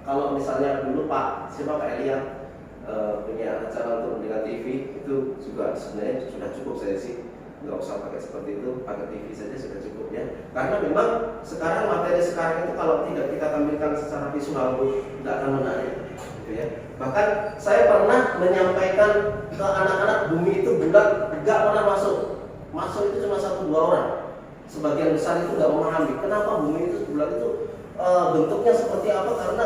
kalau misalnya dulu Pak Elia punya acara untuk dengan TV, itu juga sebenarnya sudah cukup saya sih, nggak usah pakai seperti itu, pakai TV saja sudah cukup ya. Karena memang sekarang materi sekarang itu kalau tidak kita tampilkan secara visual nggak akan menarik, gitu ya. Bahkan saya pernah menyampaikan ke anak-anak bumi itu bulat, nggak pernah masuk itu cuma 1-2 orang. Sebagian besar itu nggak memahami kenapa bumi itu bulat itu bentuknya seperti apa, karena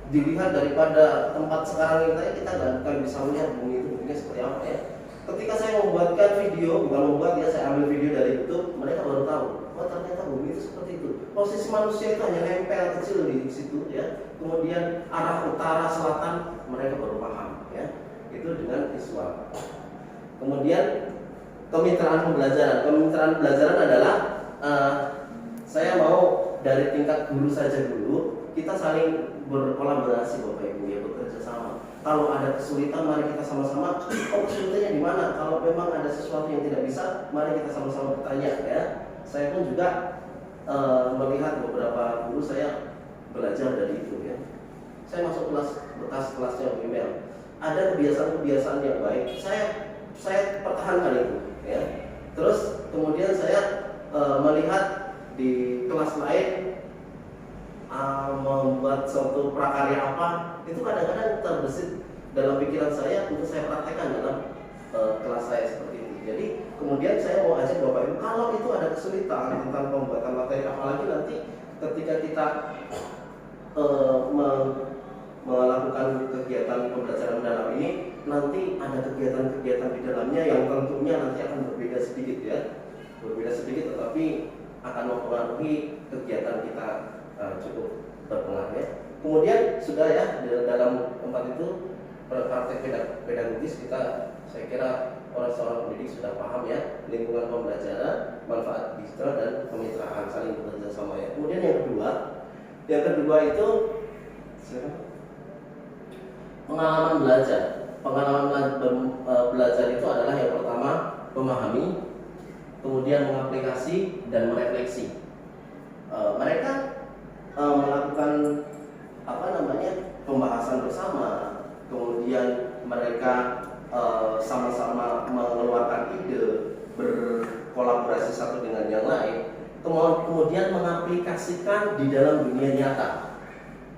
dilihat daripada tempat sekarang kita nggak akan bisa melihat bumi itu bentuknya seperti apa ya. Ketika saya membuatkan video, bukan membuat ya, saya ambil video dari YouTube, mereka baru tahu, oh ternyata bumi itu seperti itu. Posisi manusia itu hanya nempel kecil di situ ya. Kemudian arah utara selatan mereka baru paham ya. Itu dengan visual. Kemudian kemitraan pembelajaran adalah saya mau dari tingkat guru saja dulu, kita saling berkolaborasi Bapak Ibu ya, bekerja sama. Kalau ada kesulitan, mari kita sama-sama, kesulitannya di mana? Kalau memang ada sesuatu yang tidak bisa, mari kita sama-sama bertanya ya. Saya pun juga melihat beberapa guru saya belajar dari itu ya. Saya masuk bekas kelasnya email. Ada kebiasaan-kebiasaan yang baik, saya pertahankan itu ya. Terus kemudian saya melihat di kelas lain membuat suatu prakarya apa, itu kadang-kadang terbesit dalam pikiran saya untuk saya praktekkan dalam kelas saya seperti ini. Jadi kemudian saya mau ajak Bapak Ibu, kalau itu ada kesulitan tentang pembuatan materi, apalagi nanti ketika kita melakukan kegiatan pembelajaran mendalam ini, nanti ada kegiatan-kegiatan di dalamnya yang tentunya nanti akan berbeda sedikit ya, tetapi akan mempengaruhi kegiatan kita cukup berpengaruh ya. Kemudian sudah ya, dalam tempat itu praktek pedagogis kita, saya kira seorang pendidik sudah paham ya, lingkungan pembelajaran, manfaat digital dan kemitraan, saling bekerja sama ya. Kemudian yang kedua itu pengalaman belajar. Belajar itu adalah yang pertama memahami, kemudian mengaplikasi dan merefleksi. Mereka melakukan pembahasan bersama, kemudian mereka sama-sama mengeluarkan ide, berkolaborasi satu dengan yang lain, kemudian mengaplikasikan di dalam dunia nyata.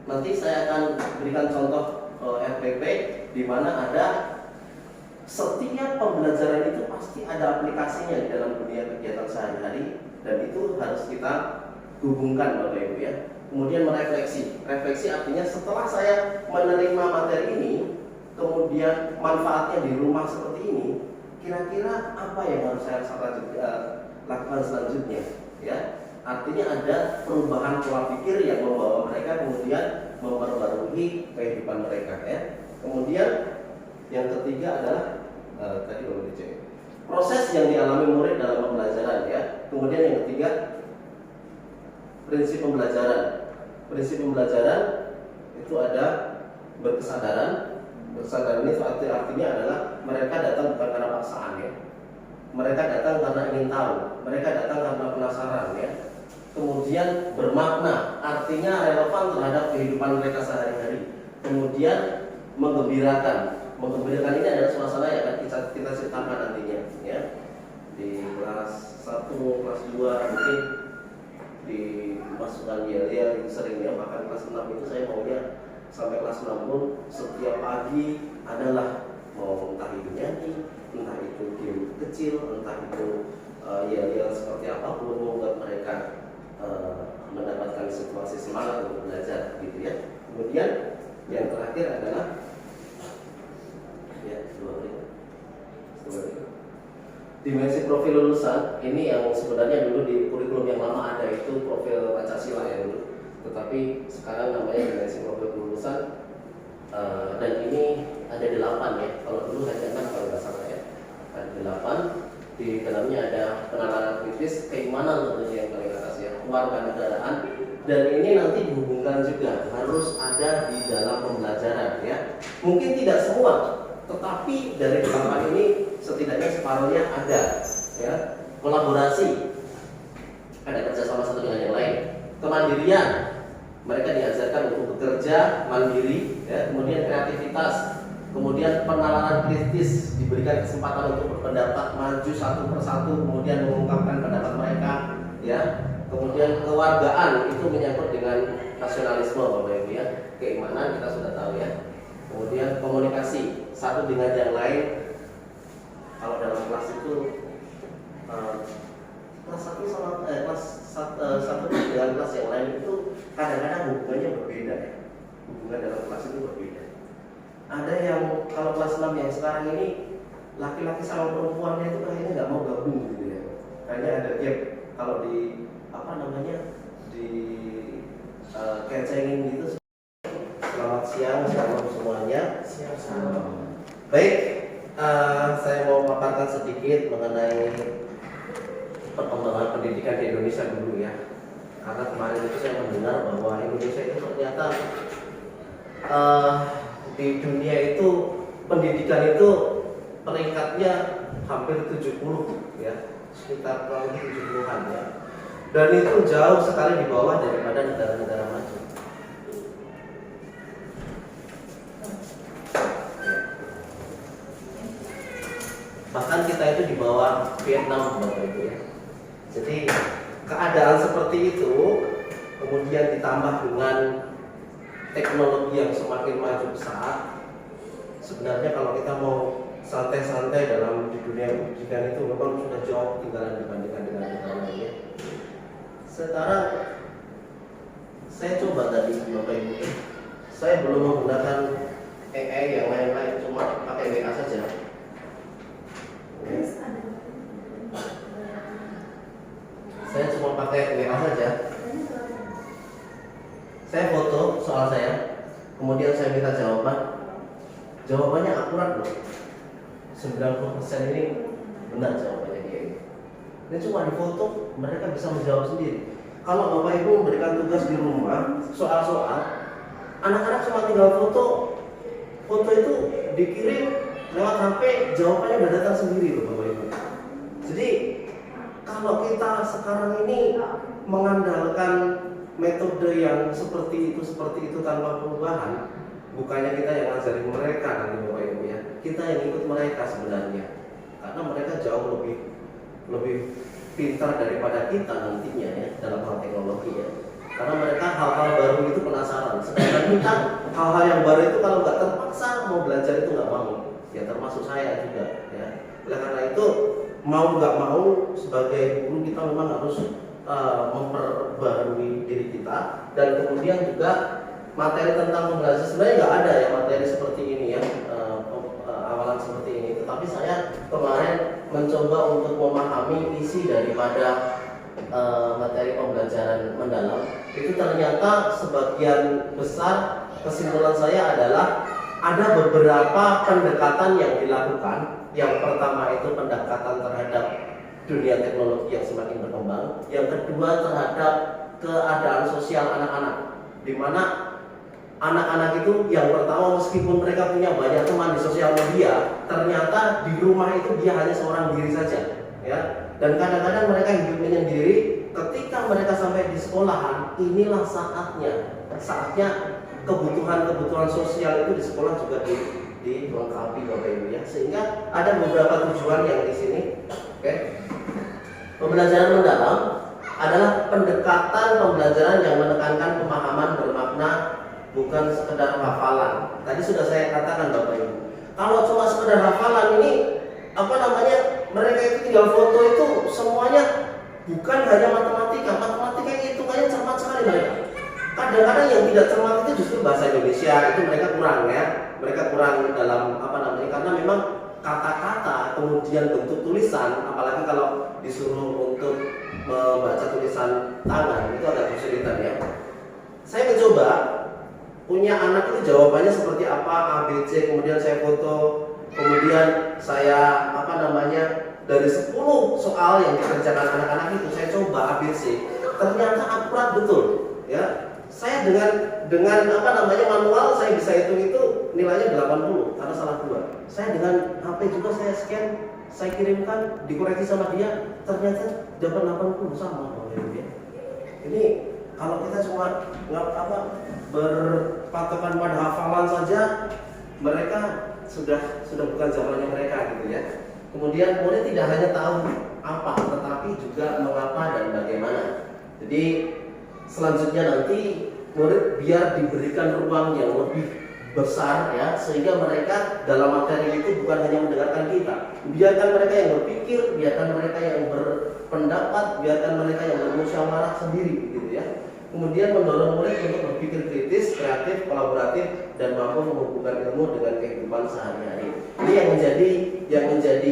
Nanti saya akan berikan contoh RPP di mana ada setiap pembelajaran itu pasti ada aplikasinya di dalam dunia kegiatan sehari-hari, dan itu harus kita hubungkan Bapak Ibu ya. Kemudian merefleksi. Refleksi artinya setelah saya menerima materi ini, kemudian manfaatnya di rumah seperti ini, kira-kira apa yang harus saya lakukan selanjutnya ya. Artinya ada perubahan pola pikir yang membawa mereka kemudian memperbarui kehidupan mereka ya. Kemudian yang ketiga adalah tadi belum dicek, proses yang dialami murid dalam pembelajaran ya. Kemudian yang ketiga, prinsip pembelajaran. Prinsip pembelajaran itu ada berkesadaran. Berkesadaran itu artinya adalah mereka datang bukan karena paksaan ya. Mereka datang karena ingin tahu. Mereka datang karena penasaran ya. Kemudian bermakna, artinya relevan terhadap kehidupan mereka sehari-hari. Kemudian menggembirakan. Menggembirakan ini adalah suasana yang akan kita ceritakan nantinya ya. Di kelas 1, kelas 2 mungkin di masukan yel-yel itu sering ya, bahkan kelas 6 itu saya maunya sampai kelas 6 pun setiap pagi adalah mau entah itu nyanyi, entah itu game kecil, entah itu yel-yel seperti apapun, membuat mereka mendapatkan situasi semangat untuk belajar gitu ya. Kemudian yang terakhir adalah ya, dimensi profil lulusan. Ini yang sebenarnya dulu di kurikulum yang lama ada, itu profil Pancasila ya dulu, tetapi sekarang namanya dimensi profil lulusan. Dan ini ada 8 ya, kalau dulu hanya 6 kalau nggak salah ya, ada 8. Di dalamnya ada penanganan kritis, keimanan tentunya yang paling atas ya, kewarganegaraan, dan ini nanti dihubungkan juga harus ada di dalam pembelajaran ya. Mungkin tidak semua, tetapi dari 8 ini setidaknya separuhnya ada ya. Kolaborasi, ada kerjasama satu dengan yang lain. Kemandirian, mereka diajarkan untuk bekerja kerja mandiri, ya, kemudian kreativitas, kemudian penalaran kritis, diberikan kesempatan untuk berpendapat, maju satu persatu, kemudian mengungkapkan pendapat mereka, ya. Kemudian kewargaan itu menyangkut dengan nasionalisme, Bapak Ibu, ya. Keimanan kita sudah tahu, ya. Kemudian komunikasi satu dengan yang lain. Kalau dalam kelas itu kelas satu sama satu dengan kelas yang lain itu kadang-kadang hubungannya berbeda, ya. Hubungan dalam kelas itu berbeda. Ada yang kalau kelas 6 yang sekarang ini laki-laki sama perempuannya itu kayaknya nggak mau gabung gitu, ya. Kayaknya ada gap. Kalau di di kecengin gitu. Selamat siang, shalom semuanya. Siang. Baik, saya mau memaparkan sedikit mengenai perkembangan pendidikan di Indonesia dulu, ya. Karena kemarin itu saya mendengar bahwa Indonesia itu ternyata di dunia itu pendidikan itu peringkatnya hampir 70, ya, sekitar kurang lebih 70-an, ya. Dan itu jauh sekali di bawah daripada negara-negara maju. Bahkan kita itu di bawah Vietnam, Bapak Ibu, ya. Jadi keadaan seperti itu kemudian ditambah dengan teknologi yang semakin maju pesat. Sebenarnya kalau kita mau santai-santai dalam di dunia pendidikan itu memang sudah jauh ketinggalan dibandingkan dengan negara lainnya. Sekarang saya coba tadi, Bapak Ibu, saya belum menggunakan AI yang lain-lain, cuma pakai WA saja. Saya cuma pakai WA saja. Saya foto soal saya, kemudian saya minta jawaban. Jawabannya akurat loh. 90% ini benar jawabannya dia. Ini cuma di foto, mereka bisa menjawab sendiri. Kalau Bapak Ibu memberikan tugas di rumah, soal-soal, anak-anak cuma tinggal foto. Foto itu dikirim lewat HP, jawabannya udah datang sendiri loh, Bapak Ibu. Jadi kalau kita sekarang ini mengandalkan metode yang seperti itu tanpa perubahan, bukannya kita yang ngajarin mereka nanti, Bapak Ibu, ya. Kita yang ikut mereka sebenarnya, karena mereka jauh lebih pintar daripada kita nantinya, ya, dalam hal teknologi, ya. Karena mereka hal-hal baru itu penasaran. Sedangkan kita hal-hal yang baru itu kalau nggak terpaksa mau belajar itu nggak mau. Ya termasuk saya juga, ya. Oleh karena itu mau nggak mau sebagai guru kita memang harus memperbarui diri kita, dan kemudian juga materi tentang pembelajaran sebenarnya nggak ada ya materi seperti ini, ya, awalan seperti ini. Tetapi saya kemarin mencoba untuk memahami isi daripada materi pembelajaran mendalam. Itu ternyata sebagian besar kesimpulan saya adalah ada beberapa pendekatan yang dilakukan. Yang pertama itu pendekatan terhadap dunia teknologi yang semakin berkembang. Yang kedua terhadap keadaan sosial anak-anak, di mana anak-anak itu yang pertama meskipun mereka punya banyak teman di sosial media, ternyata di rumah itu dia hanya seorang diri saja, ya. Dan kadang-kadang mereka hidup menyendiri. Ketika mereka sampai di sekolahan, inilah saatnya kebutuhan sosial itu di sekolah juga dilengkapi, Bapak Ibu, ya. Sehingga ada beberapa tujuan yang di sini. Oke. Pembelajaran mendalam adalah pendekatan pembelajaran yang menekankan pemahaman bermakna, bukan sekedar hafalan. Tadi sudah saya katakan, Bapak Ibu. Kalau cuma sekedar hafalan ini mereka itu tinggal foto itu semuanya bukan hanya matematika. Matematika yang hitungannya cermat sekali mereka. Kadang-kadang yang tidak cermat itu justru bahasa Indonesia, itu mereka kurang, ya. Mereka kurang dalam karena memang kata-kata kemudian bentuk tulisan, apalagi kalau disuruh untuk membaca tulisan tangan itu agak kesulitan, ya. Saya mencoba punya anak itu jawabannya seperti apa, ABC, kemudian saya foto, kemudian saya dari 10 soal yang dikerjakan anak-anak itu saya coba ABC, ternyata akurat betul, ya. Saya dengan manual saya bisa hitung itu nilainya 80 karena salah 2. Saya dengan HP juga saya scan, saya kirimkan, dikoreksi sama dia, ternyata dapat 80 sama, ya. Ini kalau kita cuma berpatokan pada hafalan saja, mereka sudah bukan zamannya mereka gitu ya. Kemudian murid tidak hanya tahu apa, tetapi juga mengapa dan bagaimana. Jadi selanjutnya nanti murid biar diberikan ruang yang lebih besar ya, sehingga mereka dalam materi itu bukan hanya mendengarkan kita, biarkan mereka yang berpikir, biarkan mereka yang berpendapat, biarkan mereka yang bermusyawarah sendiri gitu ya. Kemudian mendorong murid untuk berpikir kritis, kreatif, kolaboratif, dan mampu menghubungkan ilmu dengan kehidupan sehari-hari. Ini yang menjadi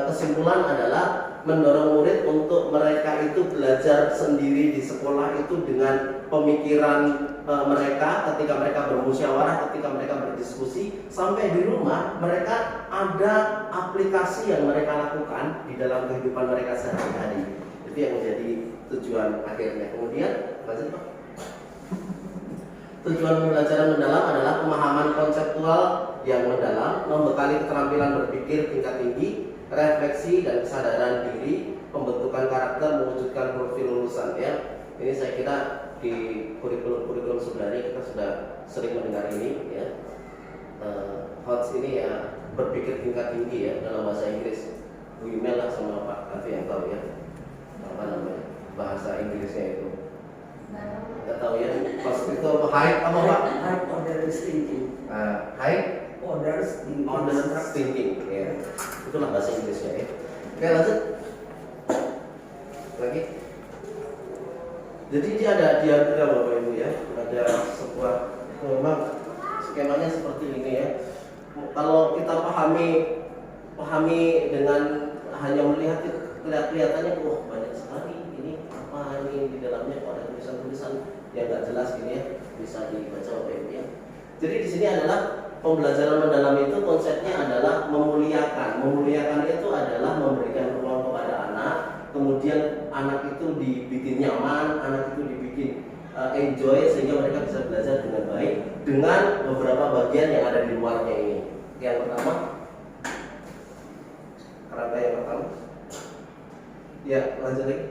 kesimpulan adalah mendorong murid untuk mereka itu belajar sendiri di sekolah itu dengan pemikiran mereka, ketika mereka bermusyawarah, ketika mereka berdiskusi, sampai di rumah mereka ada aplikasi yang mereka lakukan di dalam kehidupan mereka sehari-hari. Itu yang menjadi tujuan akhirnya. Kemudian lanjut Pak. Tujuan pembelajaran mendalam adalah pemahaman konseptual yang mendalam, membekali keterampilan berpikir tingkat tinggi, refleksi dan kesadaran diri, pembentukan karakter, mewujudkan profil lulusan ya. Ini saya kira di kurikulum sebelumnya kita sudah sering mendengar ini ya. HOTS ini ya, berpikir tingkat tinggi ya, dalam bahasa Inggris. Bu email lah sama Pak Kavi yang tahu ya, apa namanya bahasa Inggrisnya itu. Nggak tahu ya, pas itu apa high apa Pak? High order thinking. High Order thinking ya. Itulah bahasa Inggrisnya ya. Oke lanjut lagi. Jadi dia ada diagram Bapak Ibu ya, ada sebuah memang skemanya seperti ini ya. Kalau kita pahami dengan hanya melihat kelihatannya, wah banyak sekali ini apa ini di dalamnya, ada tulisan-tulisan yang nggak jelas gini ya, bisa dibaca Bapak Ibu ya. Jadi di sini adalah pembelajaran mendalam itu konsepnya adalah memuliakan. Memuliakan itu adalah memberikan ruang kepada anak, kemudian anak itu dibikin nyaman, anak itu dibikin enjoy sehingga mereka bisa belajar dengan baik dengan beberapa bagian yang ada di luarnya ini. Yang pertama, kerangka yang pertama. Ya, lanjut lagi.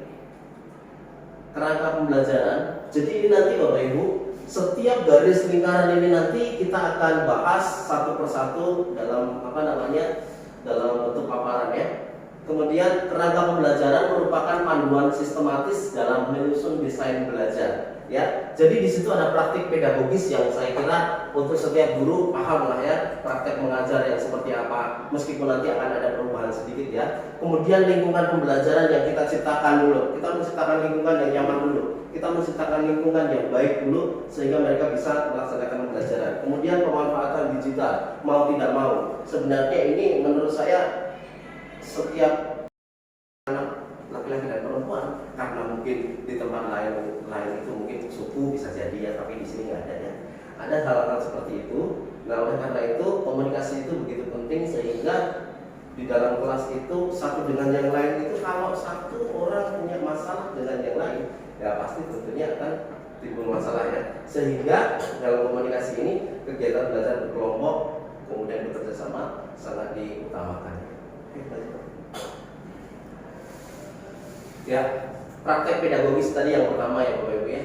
Kerangka pembelajaran. Jadi ini nanti Bapak Ibu, setiap garis lingkaran ini nanti kita akan bahas satu persatu dalam dalam bentuk paparan ya. Kemudian kerangka pembelajaran merupakan panduan sistematis dalam menyusun desain belajar ya. Jadi di situ ada praktik pedagogis yang saya kira untuk setiap guru paham lah ya, praktek mengajar yang seperti apa, meskipun nanti akan ada perubahan sedikit ya. Kemudian lingkungan pembelajaran yang kita ciptakan dulu, kita menciptakan lingkungan yang nyaman dulu, kita menciptakan lingkungan yang baik dulu sehingga mereka bisa melaksanakan pembelajaran. Kemudian pemanfaatan digital, mau tidak mau, sebenarnya ini menurut saya setiap anak laki-laki dan perempuan, karena mungkin di tempat lain itu mungkin suku bisa jadi ya, tapi di sini nggak ada ya. Ada hal-hal seperti itu. Nah oleh karena itu komunikasi itu begitu penting sehingga di dalam kelas itu satu dengan yang lain itu, kalau satu orang punya masalah dengan yang lain ya pasti tentunya akan timbul masalah ya. Sehingga dalam komunikasi ini kegiatan belajar berkelompok kemudian bekerja sama sangat diutamakan. Ya, praktek pedagogis tadi yang pertama ya Bapak Ibu ya.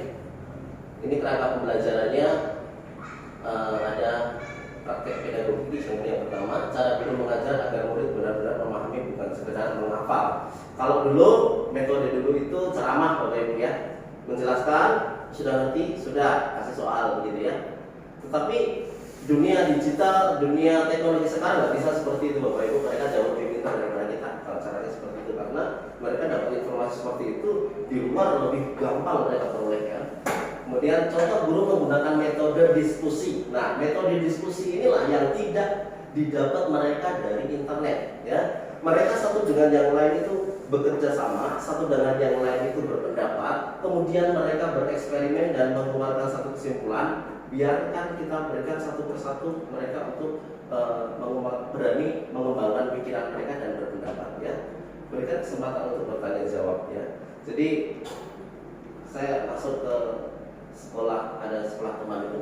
Ini kerangka pembelajarannya ada praktek pedagogis yang pertama, cara guru mengajar agar murid benar-benar memahami bukan sekedar menghafal. Kalau dulu metode dulu itu ceramah Bapak Ibu ya, menjelaskan, sudah ngerti, sudah kasih soal gitu ya. Tetapi dunia digital, dunia teknologi sekarang nggak bisa seperti itu Bapak Ibu. Mereka jauh lebih pintar daripada kita kalau caranya seperti itu, karena mereka dapat informasi seperti itu di luar lebih gampang mereka peroleh ya. Kemudian contoh guru menggunakan metode diskusi. Nah metode diskusi inilah yang tidak didapat mereka dari internet ya. Mereka satu dengan yang lain itu bekerja sama, satu dengan yang lain itu berpendapat, kemudian mereka bereksperimen dan mengeluarkan satu kesimpulan. Biarkan kita berikan satu persatu mereka untuk berani mengembangkan pikiran mereka dan berpendapat ya. Berikan kesempatan untuk bertanya jawab ya. Jadi saya masuk ke sekolah, ada sekolah teman itu,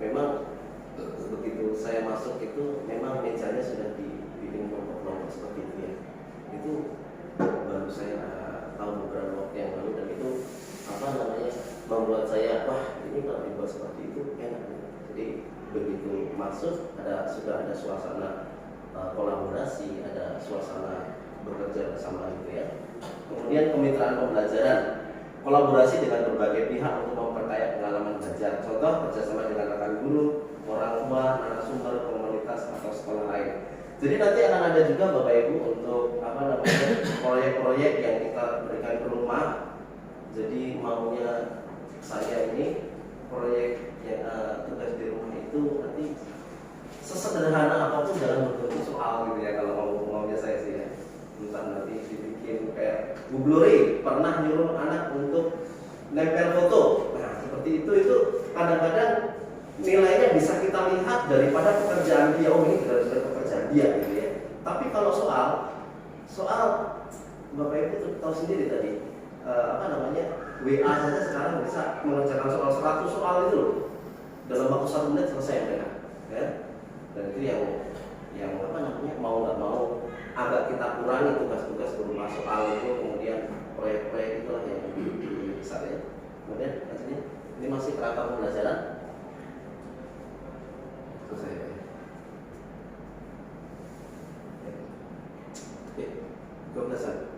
memang begitu saya masuk itu memang mejanya sudah dibikin kelompok-kelompok seperti itu ya. Itu baru saya tahu beberapa waktu yang lalu, dan itu membuat saya wah ini kalau dibuat seperti itu enak. Jadi begitu masuk sudah ada suasana kolaborasi, ada suasana bekerja bersama gitu ya. Kemudian kemitraan pembelajaran, kolaborasi dengan berbagai pihak untuk memperkaya pengalaman belajar. Contoh kerjasama dengan rekan guru, orang tua, narasumber, komunitas atau sekolah lain. Jadi nanti akan ada juga Bapak Ibu untuk proyek-proyek yang kita berikan ke rumah. Jadi maunya saya ini proyek yang tugas di rumah itu nanti sesederhana apapun jangan berbentuk soal gitu ya, kalau maunya saya sih ya. Entah nanti dibikin kayak Bu Glory pernah nyuruh anak untuk nempel foto. Nah seperti itu kadang-kadang nilainya bisa kita lihat daripada pekerjaan dia. Oh ini dari pekerjaan dia gitu ya. Tapi kalau soal Bapak Ibu tahu sendiri tadi WA saja sekarang bisa mengerjakan soal 100 soal itu loh dalam waktu 1 menit selesai mereka ya. Dan itu yang mau nggak mau agak kita kurangi tugas-tugas berupa soal itu, kemudian proyek-proyek itulah yang lebih besar ya. Kemudian ini masih kerangka pembelajaran selesai ya. Oke, 12.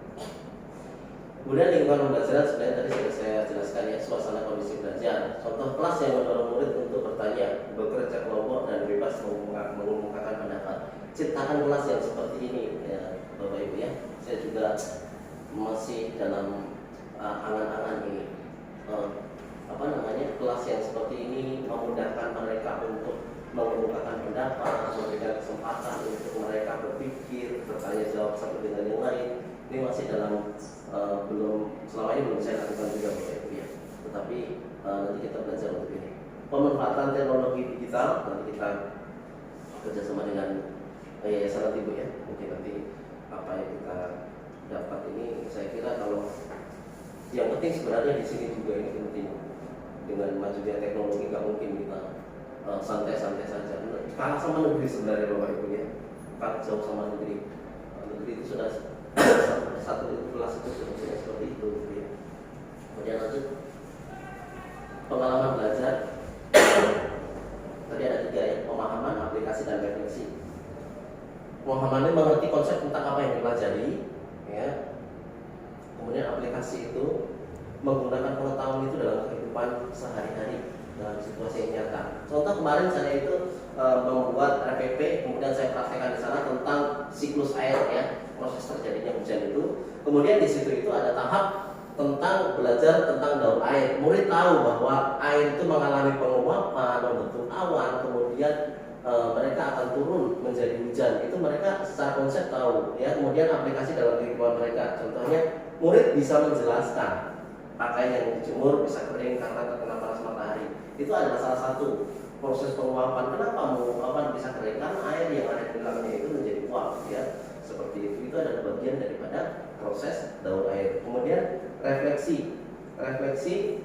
Kemudian lingkungan pembelajaran sebenarnya tadi sudah saya jelaskan ya, suasana kondisi belajar. Contoh kelas yang mendorong murid untuk bertanya, bekerja kelompok dan bebas mengumumkakan pendapat. Ciptakan kelas yang seperti ini ya Bapak Ibu ya. Saya juga masih dalam angan-angan ini kelas yang seperti ini memudahkan mereka untuk mengumumkakan pendapat, memberikan kesempatan untuk mereka berpikir, bertanya jawab satu dengan yang lain. Ini masih dalam selama ini belum saya lakukan juga Bapak Ibu ya. Tetapi nanti kita belajar untuk ini. Pemanfaatan teknologi digital nanti kita kerjasama dengan yayasan nanti Bu ya. Mungkin nanti apa yang kita dapat ini, saya kira kalau yang penting sebenarnya di sini juga ini penting. Dengan majunya teknologi nggak mungkin kita santai-santai saja. Kalah sama negeri sebenarnya Bapak Ibu ya. Kalah jauh sama negeri. Negeri itu sudah satu kelas itu sudah seperti itu ya. Kemudian lanjut pengalaman belajar. Tadi ada 3 ya, pemahaman, aplikasi dan refleksi. Pemahaman ini mengerti konsep tentang apa yang dipelajari ya. Kemudian aplikasi itu menggunakan pengetahuan itu dalam kehidupan sehari-hari dalam situasi yang nyata. Contoh kemarin saya itu membuat RPP, kemudian saya praktekkan di sana tentang siklus air ya, proses terjadinya hujan itu. Kemudian di situ itu ada tahap tentang belajar tentang daur air. Murid tahu bahwa air itu mengalami penguapan, membentuk awan, kemudian mereka akan turun menjadi hujan. Itu mereka secara konsep tahu ya. Kemudian aplikasi dalam kehidupan mereka. Contohnya murid bisa menjelaskan pakaian yang dijemur bisa kering karena terkena panas matahari. Itu adalah salah satu proses penguapan. Kenapa menguapan bisa kering? Karena air yang ada di dalamnya itu menjadi uap ya. Seperti itu. Itu adalah bagian daripada proses daur air. Kemudian refleksi. Refleksi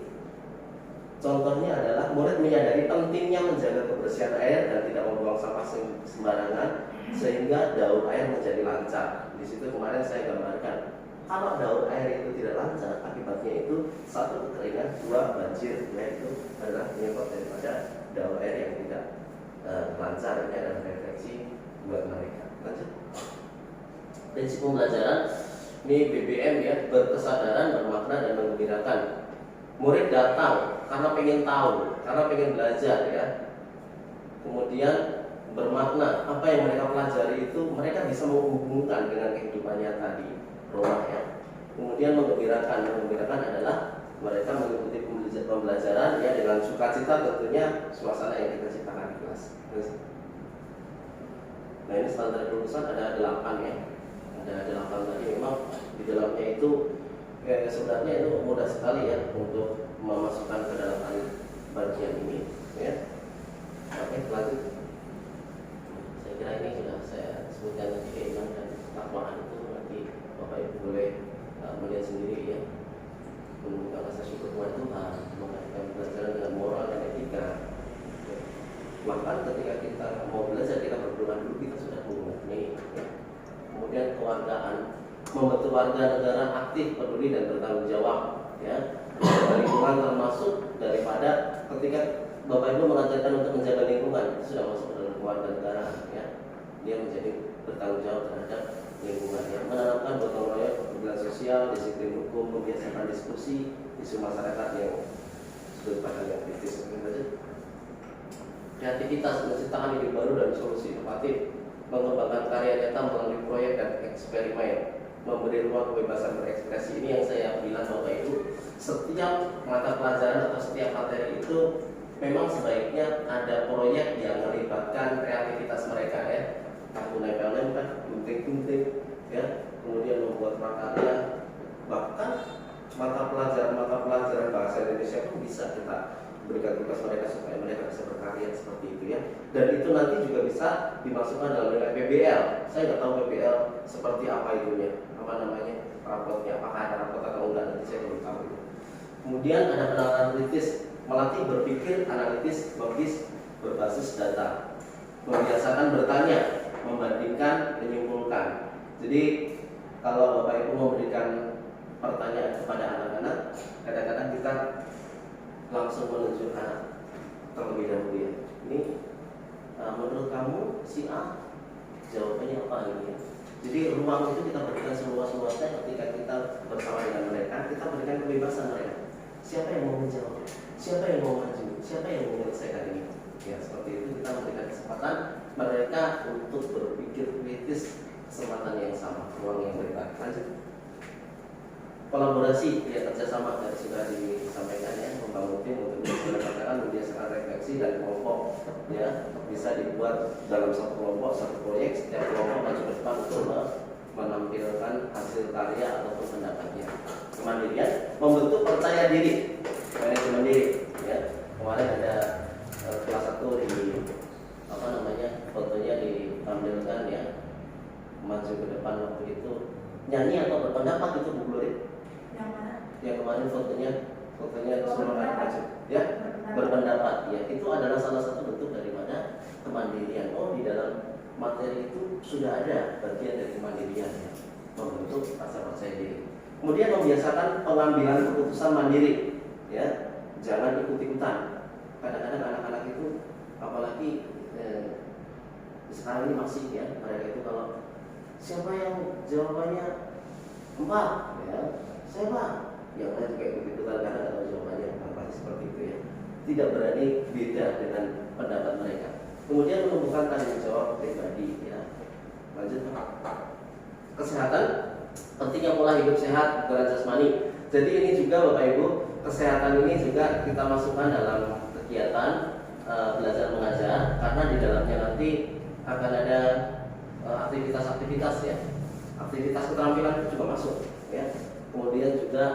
contohnya adalah murid menyadari pentingnya menjaga kebersihan air dan tidak membuang sampah sembarangan sehingga daur air menjadi lancar. Di situ kemarin saya gambarkan. Kalau daur air itu tidak lancar, akibatnya itu 1 kekeringan, 2 banjir, yaitu adalah penyebab daripada daur air yang tidak lancar. Ini adalah refleksi buat mereka. Lanjut. Prinsip pembelajaran ini BBM ya, berkesadaran, bermakna dan menggembirakan. Murid datang karena pengen tahu, karena pengen belajar ya. Kemudian bermakna, apa yang mereka pelajari itu mereka bisa menghubungkan dengan kehidupannya tadi. Rumah ya. Kemudian menggembirakan adalah mereka mengikuti pembelajaran ya dengan sukacita, tentunya suasana yang kita ciptakan di kelas. Nah ini standar kelulusan ada 8 ya. Ada 8 tadi, memang di dalamnya itu sebenarnya itu mudah sekali ya untuk memasukkan ke dalam bagian ini ya. Oke, lanjut. Saya kira ini sudah saya sebutkan tadi, keimanan dan ketakwaan itu nanti Bapak Ibu boleh melihat sendiri ya, menunjukkan rasa syukur kepada Tuhan, mengadakan pelajaran dengan moral dan etika. Bahkan ketika kita mau belajar, kita berdoa dulu, kita sudah mengerti ya. Kemudian kewargaan, membentuk warga negara aktif, peduli dan bertanggung jawab ya. Lingkungan termasuk daripada ketika Bapak Ibu mengajarkan untuk menjaga lingkungan, itu sudah masuk ke dalam keluarga negara ya. Dia menjadi bertanggung jawab terhadap lingkungan ya. Menanamkan gotong royong, kepedulian sosial, disiplin hukum, membiasakan diskusi, isu masyarakat yang sudut pandang yang kritis. Kreativitas, menciptakan ide baru dan solusi inovatif, mengembangkan karya nyata melalui proyek dan eksperimen, memberi ruang kebebasan berekspresi. Ini yang saya bilang Bapak Ibu, setiap mata pelajaran atau setiap materi itu memang sebaiknya ada proyek yang melibatkan kreativitas mereka ya. Aku nempel-nempel, gunting-gunting ya, kemudian membuat prakarya. Bahkan mata pelajaran bahasa Indonesia pun bisa kita berikan tugas mereka supaya mereka bisa berkarya seperti itu ya. Dan itu nanti juga bisa dimasukkan dalam nilai PBL. Saya nggak tahu PBL seperti apa itunya, apa namanya rapotnya, apakah ada rapot atau enggak, nanti saya belum tahu. Kemudian ada penanganan kritis, melatih berpikir analitis, logis, berbasis data, membiasakan bertanya, membandingkan, menyimpulkan. Jadi kalau Bapak Ibu memberikan pertanyaan kepada anak-anak, kadang-kadang kita langsung menunjuk anak terlebih dahulu ya. Ini menurut kamu si A jawabannya apa ini ya? Jadi ruang itu kita berikan seluas-luasnya ketika kita bersama dengan mereka, kita berikan kebebasan mereka. Siapa yang mau menjawab? Siapa yang mau maju? Siapa yang mau menyelesaikan ini? Ya seperti itu kita memberikan kesempatan mereka untuk berpikir kritis, kesempatan yang sama, ruang yang berikan. Lanjut. Kolaborasi ya, kerjasama dari sudah disampaikan ya, membangun tim untuk mengatakan membiasakan refleksi dan kelompok ya, bisa dibuat dalam satu kelompok, satu proyek, setiap kelompok maju ke depan untuk menampilkan hasil karya ataupun pendapatnya. Kemandirian, membentuk percaya diri, manajemen diri ya. Kemarin ada kelas 1 di apa namanya, fotonya ditampilkan ya, maju ke depan waktu itu nyanyi atau berpendapat itu Bu Glory. Yang kemarin fotonya semua maju ya, berpendapat ya, itu adalah salah satu bentuk daripada kemandirian. Oh, di dalam materi itu sudah ada bagian dari kemandirian ya, membentuk rasa percaya diri. Kemudian membiasakan pengambilan keputusan mandiri ya, jangan ikut-ikutan. Kadang-kadang anak-anak itu apalagi sekarang ini masih ya, mereka itu kalau siapa yang jawabannya 4 ya, siapa yang lain juga ikut-ikutan karena nggak tahu jawabannya apa, seperti itu ya. Tidak berani beda dengan pendapat mereka. Kemudian menumbuhkan tanggung jawab pribadi ya. Lanjut. Kesehatan, pentingnya pola hidup sehat, bukan jasmani. Jadi ini juga Bapak Ibu, kesehatan ini juga kita masukkan dalam kegiatan belajar mengajar, karena di dalamnya nanti akan ada aktivitas-aktivitas ya. Aktivitas keterampilan itu juga masuk ya. Kemudian juga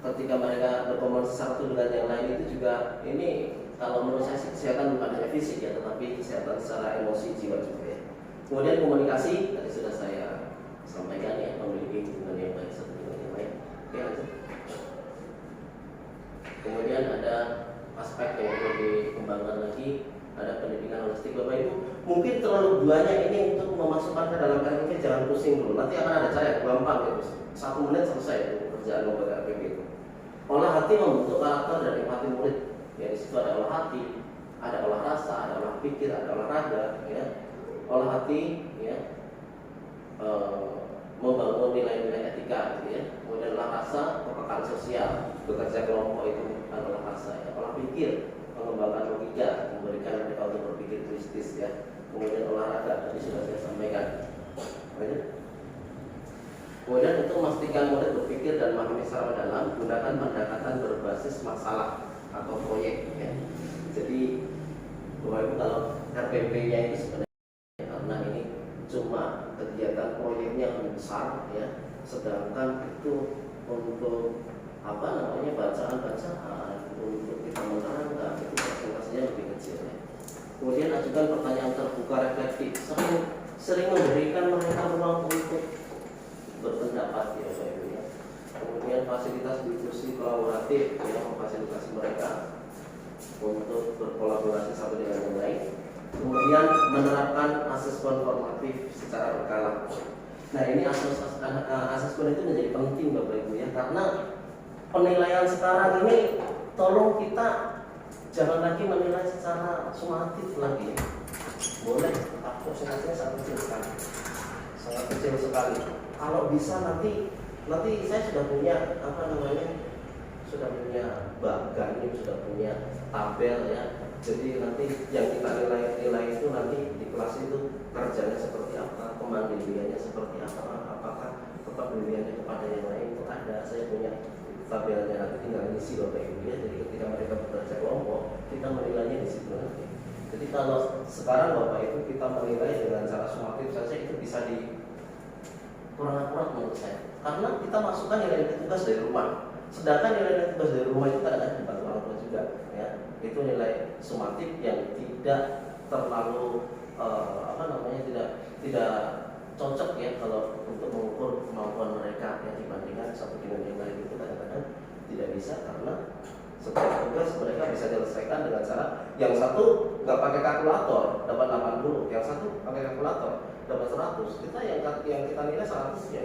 ketika mereka berkomunikasi satu dengan yang lain itu juga, ini kalau menurut saya kesehatan bukan hanya fisik ya, tetapi kesehatan secara emosi, jiwa juga ya. Kemudian komunikasi, tadi sudah saya sampaikan ya, memiliki hubungan yang baik satu dengan yang lain. Oke, lanjut. Kemudian ada aspek yang perlu dikembangkan lagi, ada pendidikan holistik. Bapak Ibu, mungkin terlalu banyak ini untuk memasukkan ke dalam RPP, jangan pusing dulu. Nanti akan ada cara gampang ya, 1 menit selesai itu kerjaan membuat RPP itu. Olah hati membentuk karakter dan empati murid. Ya, di situ ada olah hati, ada olah rasa, ada olah pikir, ada olah raga. Ya. Olah hati, ya, membangun nilai-nilai etika, gitu ya. Kemudian olah rasa, kepekaan sosial, bekerja kelompok itu adalah olah rasa. Ya. Olah pikir, mengembangkan logika, memberikan mereka untuk berpikir kritis, ya. Kemudian olahraga, tadi sudah saya sampaikan. Kemudian untuk memastikan murid berpikir dan memahami secara mendalam, gunakan pendekatan berbasis masalah atau proyek ya. Jadi Bapak Ibu, kalau RPP-nya itu sebenarnya karena ini cuma kegiatan proyeknya yang besar ya, sedangkan itu untuk apa namanya, bacaan-bacaan untuk kita menerangkan itu presentasinya lebih kecil ya. Kemudian ajukan pertanyaan terbuka reflektif, sering memberikan mereka ruang untuk berpendapat ya Bapak Ibu ya. Kemudian fasilitas diskusi kolaboratif ya, memfasilitasi mereka untuk berkolaborasi satu dengan yang lain. Kemudian menerapkan asesmen formatif secara berkala. Nah, ini asesmen itu menjadi penting Bapak Ibu ya, karena penilaian sekarang ini tolong kita jangan lagi menilai secara sumatif lagi. Boleh, aku sangatnya sangat kecil sekali, sangat kecil sekali. Kalau bisa nanti saya sudah punya sudah punya bagan, sudah punya tabel ya. Jadi nanti yang kita nilai itu nanti di kelas itu kerjanya seperti apa, kemandiriannya seperti apa, apakah kepeduliannya kepada yang lain itu ada. Saya punya tabelnya, nanti tinggal ngisi Bapak Ibu ya. Jadi ketika mereka bekerja kelompok, kita menilainya di situ nanti. Jadi kalau sekarang Bapak Ibu kita menilai dengan cara sumatif saja itu bisa di kurang akurat menurut saya. Karena kita masukkan nilai tugas dari rumah. Sedangkan nilai tugas dari rumah itu kadang-kadang dibantu orang tua juga ya. Itu nilai sumatif yang tidak terlalu tidak cocok ya kalau untuk mengukur kemampuan mereka yang dibandingkan satu dengan yang lain itu kadang-kadang tidak bisa, karena setiap tugas mereka bisa diselesaikan dengan cara yang satu nggak pakai kalkulator dapat 80, yang satu pakai kalkulator dapat 100. Kita yang kita nilai 100 ya,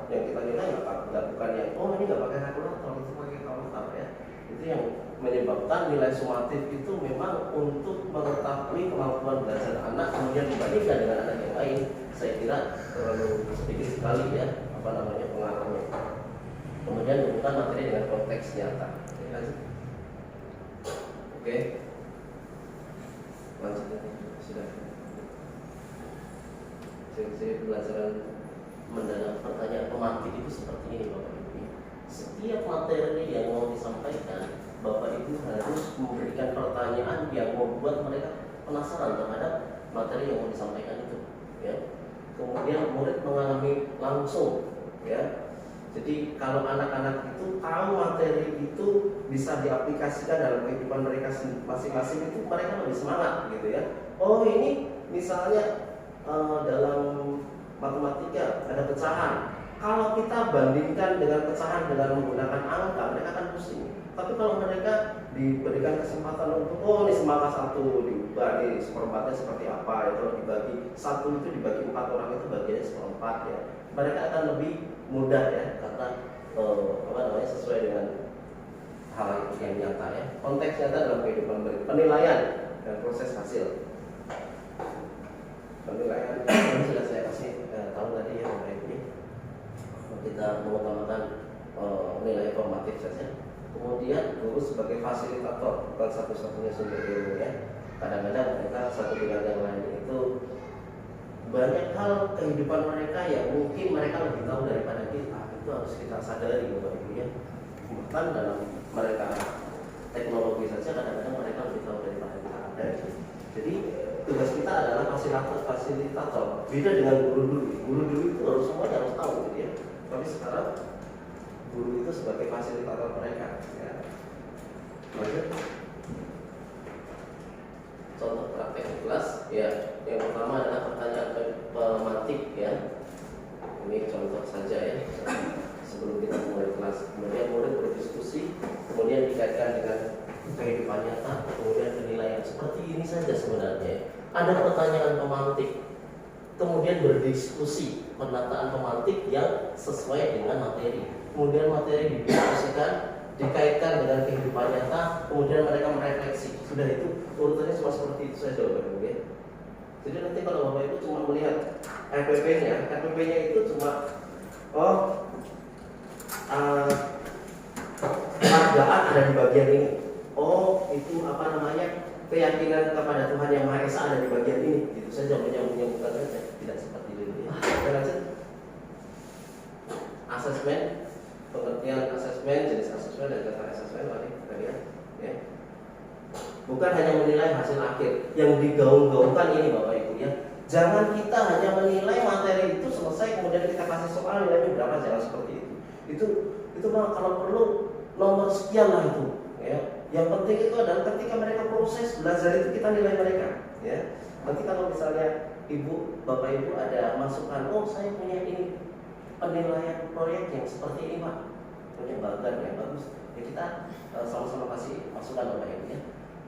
yang kita nilai nggak bukan yang ini nggak pakai kalkulator, itu pakai kalkulator ya. Itu yang menyebabkan nilai sumatif itu memang untuk mengetahui kemampuan belajar anak kemudian dibandingkan dengan anak yang lain. Saya kira terlalu sedikit sekali ya pengaruhnya. Kemudian hubungkan materi dengan konteks nyata. Oke, lanjut sudah. Saya pelajaran mendalam pertanyaan pemantik itu seperti ini Bapak Ibu. Setiap materi yang mau disampaikan, Bapak Ibu harus memberikan pertanyaan yang membuat mereka penasaran terhadap materi yang mau disampaikan itu. Ya. Kemudian murid mengalami langsung, ya. Jadi kalau anak-anak itu tahu materi itu bisa diaplikasikan dalam kehidupan mereka masing-masing, itu mereka lebih semangat, gitu ya. Oh ini misalnya dalam matematika ada pecahan. Kalau kita bandingkan dengan pecahan dengan menggunakan angka, mereka akan pusing. Tapi kalau mereka diberikan kesempatan untuk ini semangka satu dibagi seperempatnya seperti apa, ya kalau dibagi satu itu dibagi 4 orang itu bagiannya seperempat ya, mereka akan lebih mudah ya, karena sesuai dengan hal yang nyata ya, konteks nyata dalam kehidupan mereka. Penilaian dan proses hasil. Penilaian ini sudah saya kasih tahu tadi ya Bapak Ibu. Kita mengutamakan nilai formatif saja. Kemudian guru sebagai fasilitator, bukan satu-satunya sumber ilmu ya. Kadang-kadang mereka satu dengan yang lain itu banyak hal kehidupan mereka yang mungkin mereka lebih tahu daripada kita. Itu harus kita sadari Bapak Ibu ya. Bahkan dalam mereka teknologi saja kadang-kadang mereka lebih tahu daripada kita ada. Jadi tugas kita adalah fasilitator. Beda dengan guru dulu. Guru dulu itu harus semuanya harus tahu gitu ya. Tapi sekarang guru itu sebagai fasilitator mereka ya. Lanjut. Contoh praktek di kelas ya. Yang pertama adalah pertanyaan pemantik ya. Ini contoh saja ya, sebelum kita mulai kelas. Kemudian murid berdiskusi, kemudian dikaitkan dengan kehidupan nyata, kemudian penilaian. Seperti ini saja sebenarnya. Ada pertanyaan pemantik, kemudian berdiskusi penataan pemantik yang sesuai dengan materi. Kemudian materi didiskusikan, dikaitkan dengan kehidupan nyata, kemudian mereka merefleksi. Sudah itu urutannya cuma seperti itu saja Bapak Ibu ya. Jadi nanti kalau Bapak Ibu cuma melihat RPP-nya itu cuma penghargaan ada di bagian ini. Itu keyakinan kepada Tuhan Yang Maha Esa ada di bagian ini. Itu saja menyambung-nyambungkan saja, tidak seperti itu ya. Kita lanjut. Asesmen, pengertian asesmen, jenis asesmen dan kata asesmen, mari kita lihat ya. Bukan hanya menilai hasil akhir yang digaung-gaungkan ini Bapak Ibu ya. Jangan kita hanya menilai materi itu selesai kemudian kita kasih soal nilainya berapa, jangan seperti itu. Itu mah kalau perlu nomor sekian lah itu ya. Yang penting itu adalah ketika mereka proses belajar itu kita nilai mereka ya. Nanti kalau misalnya Bapak Ibu ada masukan, saya punya ini penilaian proyek yang seperti ini Pak, punya bagan yang bagus ya, kita sama-sama kasih masukan Bapak Ibu ya.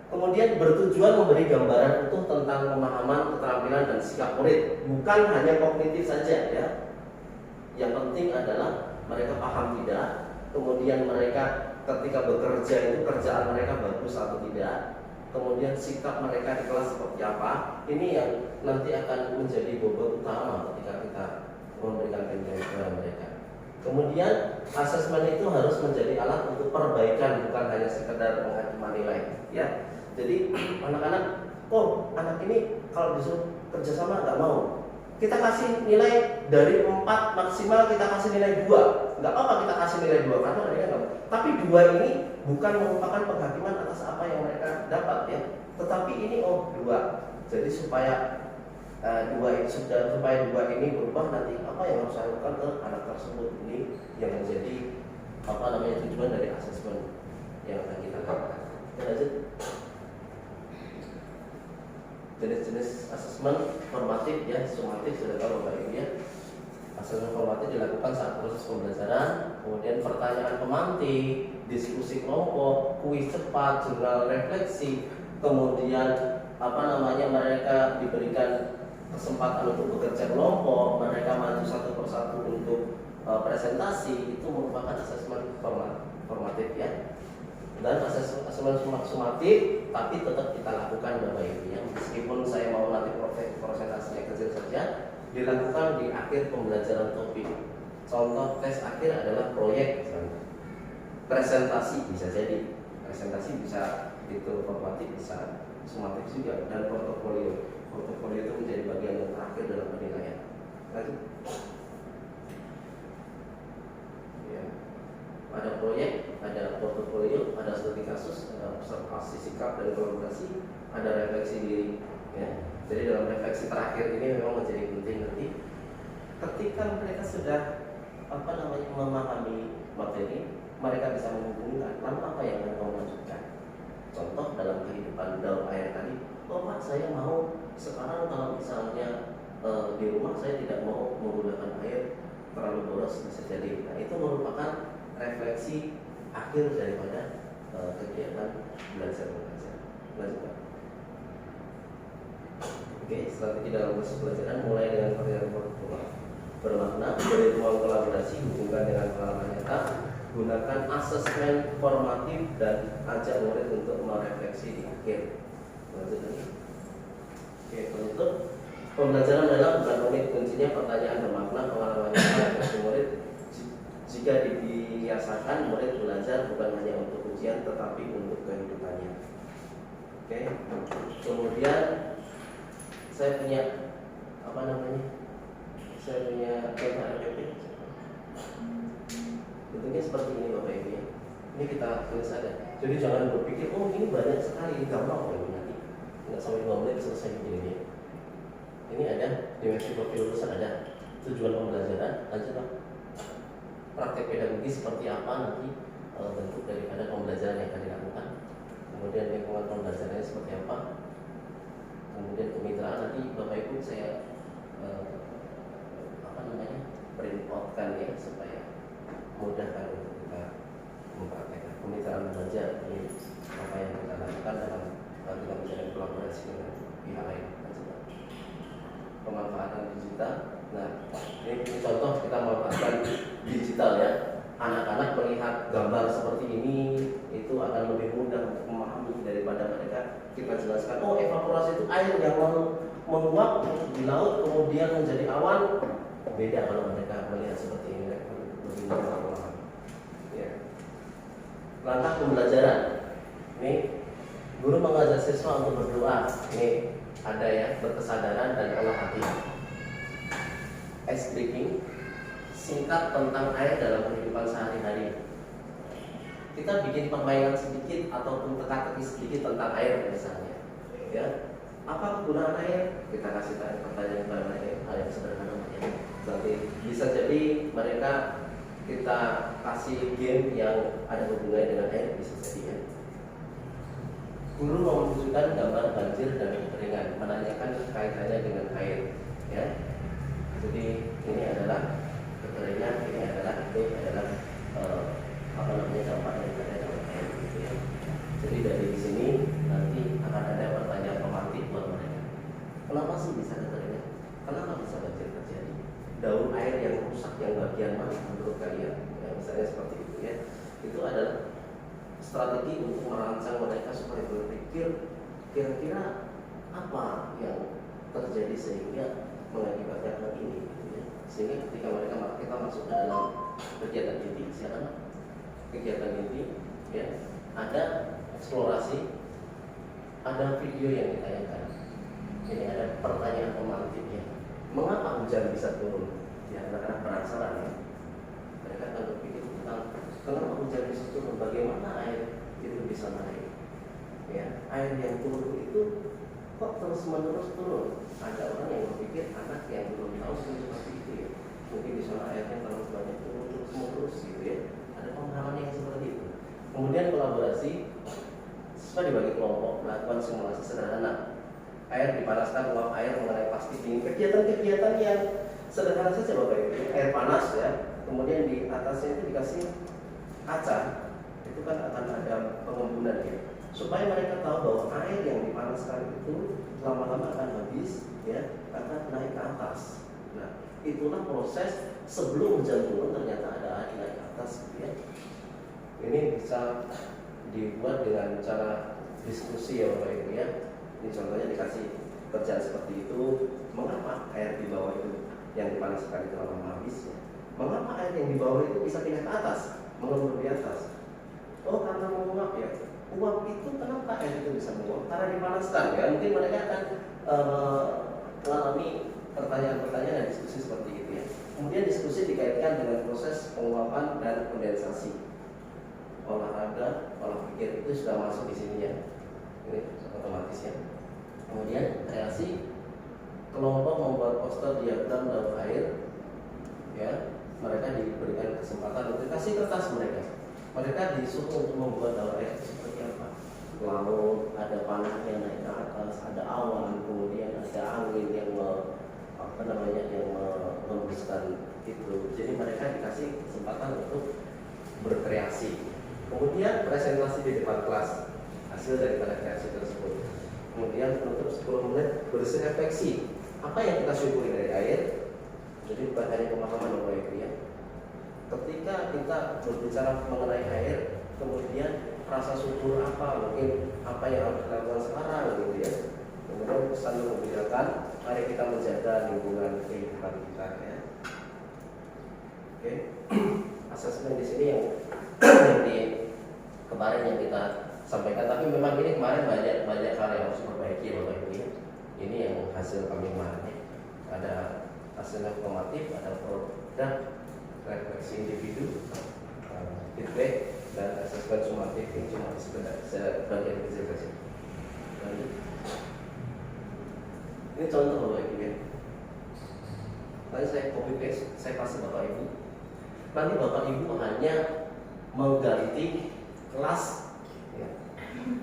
Kemudian bertujuan memberi gambaran utuh tentang pemahaman, keterampilan dan sikap murid, bukan hanya kognitif saja ya. Yang penting adalah mereka paham tidak, kemudian mereka ketika bekerja itu kerjaan mereka bagus atau tidak, kemudian sikap mereka di kelas seperti apa. Ini yang nanti akan menjadi bobot utama ketika kita memberikan penilaian kepada mereka. Kemudian asesmen itu harus menjadi alat untuk perbaikan, bukan hanya sekedar penghakiman nilai. Ya, jadi anak-anak, anak ini kalau disuruh kerjasama nggak mau. Kita kasih nilai dari 4 maksimal kita kasih nilai 2. Nggak apa-apa kita kasih nilai 2 karena mereka nggak mau. Tapi 2 ini bukan merupakan penghakiman atas apa yang mereka dapat ya. Tetapi ini 2. Jadi supaya 2 ini berubah, nanti apa yang harus saya lakukan ke anak tersebut, ini yang menjadi tujuan dari asesmen yang akan kita lakukan. Lanjut. Jenis-jenis asesmen formatif ya, sumatif sudah tahu Bapak Ibu ya. Asesmen formatif dilakukan saat proses pembelajaran, kemudian pertanyaan pemantik, diskusi kelompok, kuis cepat, jurnal refleksi, kemudian mereka diberikan kesempatan untuk bekerja kelompok, mereka maju satu persatu untuk presentasi, itu merupakan asesmen formatif ya. Dan asesmen sumatif tapi tetap kita lakukan Bapak Ibu ya. Meskipun saya mau nanti presentasinya kecil saja, dilakukan di akhir pembelajaran topik. Contoh tes akhir adalah proyek, presentasi bisa jadi, presentasi bisa itu formatif, bisa sumatif juga, dan portofolio. Portofolio itu menjadi bagian yang terakhir dalam penilaian. Lanjut. Ya. Ada proyek, ada portofolio, ada studi kasus, ada observasi sikap dan kolaborasi, ada refleksi diri. Ya. Jadi dalam refleksi terakhir ini memang menjadi penting nanti ketika mereka sudah memahami materi, mereka bisa menghubungkan lalu apa yang akan kamu lanjutkan. Contoh dalam kehidupan daur air tadi, Pak saya mau sekarang kalau misalnya di rumah saya tidak mau menggunakan air terlalu boros bisa jadi. Nah itu merupakan refleksi akhir daripada kegiatan belajar mengajar. Lanjut Pak. Oke, strategi dalam proses pelajaran mulai dengan pertanyaan bermakna dari ruang kolaborasi, hubungkan dengan pengalaman nyata, gunakan asesmen formatif dan ajak murid untuk merefleksi di akhir. Lanjut lagi. Oke, penutup. Pembelajaran adalah bukan rumit, kuncinya pertanyaan bermakna, pengalaman nyata bagi murid. Jika dibiasakan, murid belajar bukan hanya untuk ujian tetapi untuk kehidupannya. Oke. Kemudian saya punya saya punya RPP. Bentuknya seperti ini Bapak Ibu ya. Ini kita tulis ada. Jadi jangan berpikir ini banyak sekali, gampang Bapak Ibu nanti. Nggak sampai 2 menit selesai begini ya. Ini ada dimensi profil lulusan, ada tujuan pembelajaran, lanjut Pak. Praktek pedagogi seperti apa nanti bentuk daripada pembelajaran yang akan dilakukan. Kemudian lingkungan pembelajarannya seperti apa. Kemudian kemitraan nanti Bapak Ibu saya print out-kan ya supaya mudah kan untuk kita mempraktekkan. Kemitraan belajar ini apa yang kita lakukan dalam kita menjalin kolaborasi dengan pihak lain. Pemanfaatan digital. Nah, ini contoh kita memanfaatkan digital ya. Anak-anak melihat gambar seperti ini itu akan lebih mudah untuk memahami daripada mereka kita jelaskan. Evaporasi itu air yang menguap di laut kemudian menjadi awan. Beda kalau mereka melihat seperti ini, mereka lebih mudah memahami. Ya. Langkah pembelajaran. Ini guru mengajar siswa untuk berdoa. Ini ada ya, berkesadaran dan olah hati. Ice breaking, singkat tentang air dalam kehidupan sehari-hari. Kita bikin permainan sedikit ataupun teka-teki sedikit tentang air misalnya. Ya, apa kegunaan air? Kita kasih pertanyaan kepada mereka, hal yang sederhana ya. Nanti bisa jadi mereka kita kasih game yang ada hubungannya dengan air, bisa jadi ya. Guru menunjukkan gambar banjir dan kekeringan, menanyakan kaitannya dengan air ya. Jadi ini adalah kekeringan, ini adalah dampak yang ada dengan air gitu ya. Jadi dari sini nanti akan ada pertanyaan pemantik buat mereka. Kenapa sih bisa kekeringan? Kenapa bisa banjir terjadi? Daur air yang rusak yang bagian mana menurut kalian? Ya, misalnya seperti itu ya. Itu adalah strategi untuk merangsang mereka supaya berpikir kira-kira apa yang terjadi sehingga mengakibatkan hal ini, gitu ya. Sehingga ketika kita masuk ke dalam kegiatan inti, silakan kegiatan inti, ya, ada eksplorasi, ada video yang ditayangkan. Ini ada pertanyaan pemantik, ya. Mengapa hujan bisa turun? Ya, anak-anak penasaran, ya. Mereka akan berpikir tentang kenapa hujan bisa turun, bagaimana air itu bisa naik. Ya, air yang turun itu kok terus menerus turun. Ada orang yang berpikir anak yang belum tahu seperti itu, ya. Mungkin di sana airnya terlalu banyak turun terus menerus, gitu ya. Ada pemahaman yang seperti itu. Kemudian kolaborasi siswa dibagi kelompok melakukan simulasi sederhana. Air dipanaskan, uap air mengenai plastik ini. Kegiatan-kegiatan yang sederhana saja Bapak Ibu. Air panas, ya. Kemudian di atasnya itu dikasih kaca. Itu kan akan ada pengembunan, ya. Supaya mereka tahu bahwa air yang dipanaskan itu lama-lama akan habis, ya, akan naik ke atas. Nah, itulah proses sebelum hujan turun ternyata ada air naik ke atas, ya. Ini bisa dibuat dengan cara diskusi, ya Bapak Ibu, ya. Ini contohnya dikasih kerjaan seperti itu. Mengapa air di bawah itu yang dipanaskan itu lama habis, ya? Mengapa air yang di bawah itu bisa pindah ke atas, mengelur di atas? Oh, karena menguap, ya. Uap itu kenapa air itu bisa menguap? Karena dipanaskan, ya. Mungkin mereka akan mengalami pertanyaan-pertanyaan dan diskusi seperti itu, ya. Kemudian diskusi dikaitkan dengan proses penguapan dan kondensasi. Olahraga, olah pikir itu sudah masuk di sini, ya. Ini otomatis, ya. Kemudian kreasi, kelompok membuat poster diagram dalam air, ya. Mereka diberikan kesempatan untuk kasih kertas mereka. Mereka disuruh untuk membuat dalam air seperti apa? Laut, ada panas yang naik ke atas, ada awan, kemudian ada angin yang menghembuskan itu. Jadi mereka dikasih kesempatan untuk berkreasi. Kemudian presentasi di depan kelas hasil daripada kreasi tersebut. Kemudian untuk 10 menit berrefleksi. Apa yang kita syukuri dari air? Jadi bukan hanya pemahaman Bapak Ibu, ya. Ketika kita berbicara mengenai air, kemudian rasa syukur apa, mungkin apa yang harus dilakukan sekarang, gitu, ya. Kemudian pesan membedakan, mari kita menjaga lingkungan kehidupan kita, ya. Oke, asesmen di sini yang di kemarin yang kita sampaikan, tapi memang ini kemarin banyak hal yang harus diperbaiki, Bapak Ibu, ya. Ini yang hasil kami kemarin, ya. Ada hasil formatif, ada produk, refleksi individu, feedback, dan asesmen sumatif. Ini cuma sebagian kecil saja. Ini contoh Bapak Ibu, ya. Nanti saya copy paste, saya kasih Bapak Ibu. Nanti Bapak Ibu hanya mengganti kelas, ya.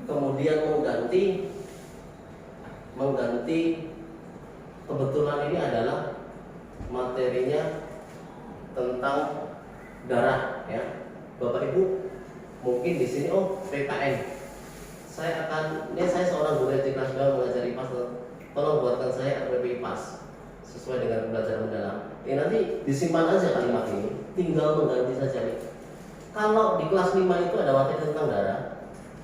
Kemudian mengganti kebetulan ini adalah materinya tentang darah, ya. Bapak Ibu mungkin di sini PKN. Saya seorang guru di kelas 2 mengajar IPA. Tolong buatkan saya RPP IPAS sesuai dengan pembelajaran mendalam. Nanti disimpan aja kalimat ini, tinggal mengganti saja nih. Kalau di kelas 5 itu ada materi tentang darah,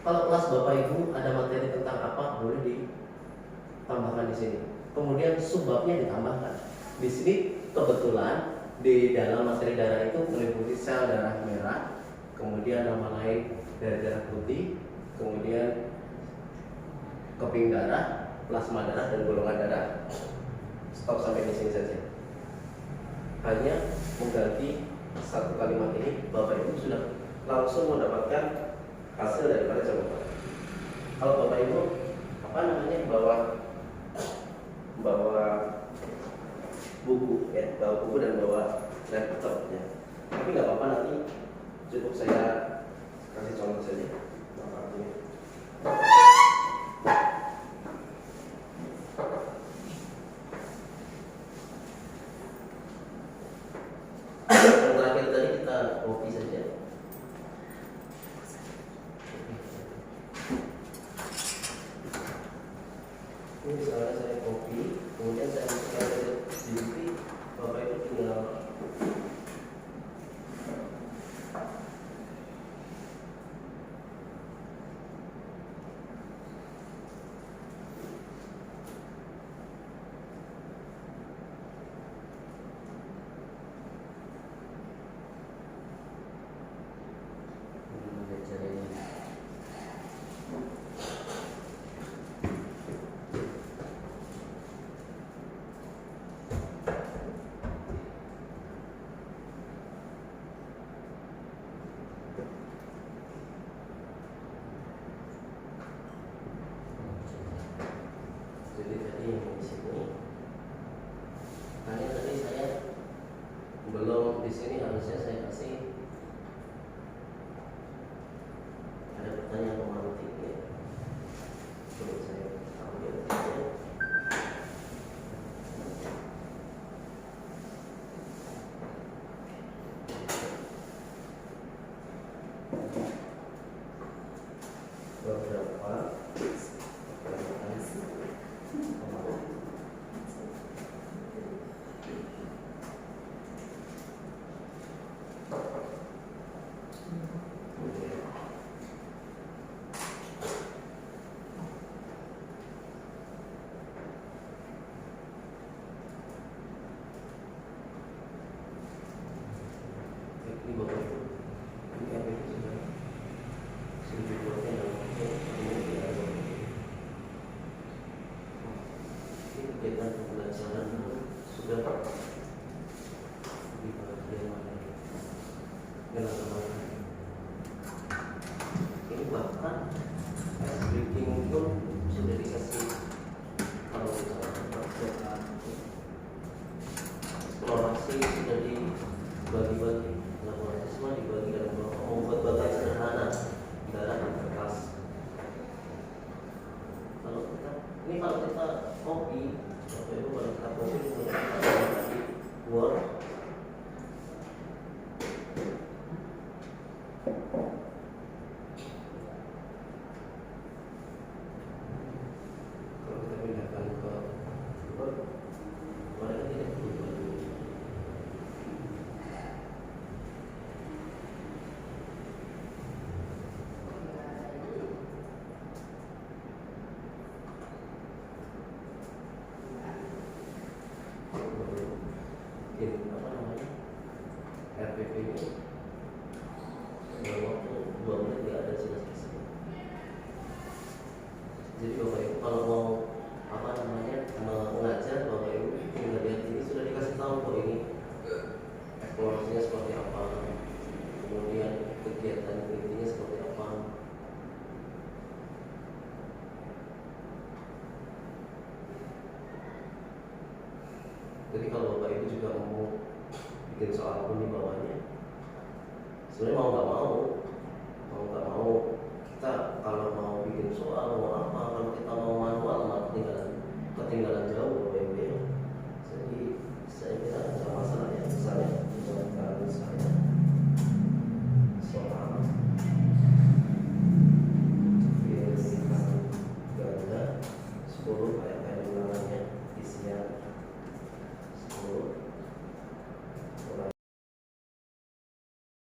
kalau kelas Bapak Ibu ada materi tentang apa, boleh ditambahkan di sini. Kemudian subbabnya ditambahkan. Di sini kebetulan di dalam materi darah itu meliputi sel darah merah, kemudian nama lain dari darah putih, kemudian keping darah, plasma darah, dan golongan darah. Stop sampai di sini saja. Hanya mengganti satu kalimat ini, Bapak Ibu sudah langsung mendapatkan hasil daripada jawaban. Kalau Bapak Ibu bawa buku, ya, bawa buku dan bawa laptop, ya. Tapi nggak apa-apa, nanti cukup saya kasih contoh saja. Yang terakhir tadi kita copy saja. Ini misalnya saya copy, kemudian saya masukkan ke sini, Bapak Ibu tinggal harusnya saya kasih ada pertanyaan romantik ya. Coba saya ambil saja. Beberapa ini bapak ibu, ini apa itu sudah dibuatnya dalam ini kegiatan pembelajaran sudah di bagian mana ini bahkan ice breaking pun sudah dikasih kalau misalkan eksplorasi sudah dibagi-bagi, laporan semua dibagi dalam kelompok, membuat bagian sederhana dalam kertas. Kalau kita copy, Bapak Ibu kalau kita copy kemudian kita taruh di Word, kalau kita pindahkan ke Word, mereka tidak berubah. Apa namanya RPP ini dalam waktu 2 menit tidak ada sudah selesai. Jadi Bapak Ibu kalau mau apa namanya mengajar, Bapak Ibu tinggal lihat ini sudah dikasih tahu kok ini eksplorasinya seperti apa, kemudian kegiatan intinya seperti apa. Jadi kalau Bapak Ibu juga mau bikin soal pun di bawahnya, sebenarnya mau nggak mau kita kalau mau bikin soal mau apa, kalau kita mau manual malah ketinggalan jauh Bapak Ibu ya. Jadi